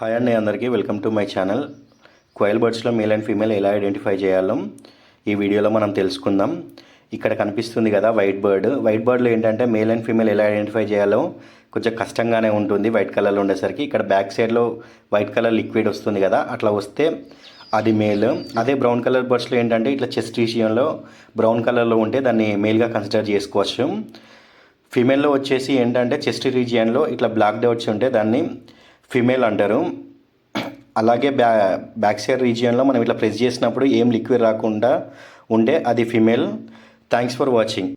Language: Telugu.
హాయ్ అండి, అందరికీ welcome to my channel. Koel బర్డ్స్లో మేల్ అండ్ ఫీమేల్ ఎలా ఐడెంటిఫై చేయాలో ఈ వీడియోలో మనం తెలుసుకుందాం. ఇక్కడ కనిపిస్తుంది కదా వైట్ బర్డ్లో ఏంటంటే మేల్ అండ్ ఫీమేల్ ఎలా ఐడెంటిఫై చేయాలో కొంచెం కష్టంగానే ఉంటుంది వైట్ కలర్లో ఉండేసరికి. ఇక్కడ బ్యాక్ సైడ్లో వైట్ కలర్ లిక్విడ్ వస్తుంది కదా, అట్లా వస్తే అది మేల్. అదే బ్రౌన్ కలర్ బర్డ్స్లో ఏంటంటే ఇట్లా చెస్ట్ రీజియన్లో బ్రౌన్ కలర్లో ఉంటే దాన్ని మేల్గా కన్సిడర్ చేసుకోవచ్చు. ఫీమేల్లో వచ్చేసి ఏంటంటే చెస్ట్ రీజియన్లో ఇట్లా బ్లాక్ డాట్స్ ఉంటే దాన్ని ఫీమేల్ అంటారు. అలాగే బ్యాక్ సైడ్ రీజియన్లో మనం ఇట్లా ప్రెస్ చేసినప్పుడు ఏం లిక్విడ్ రాకుండా ఉంటే అది ఫీమేల్. Thanks for watching.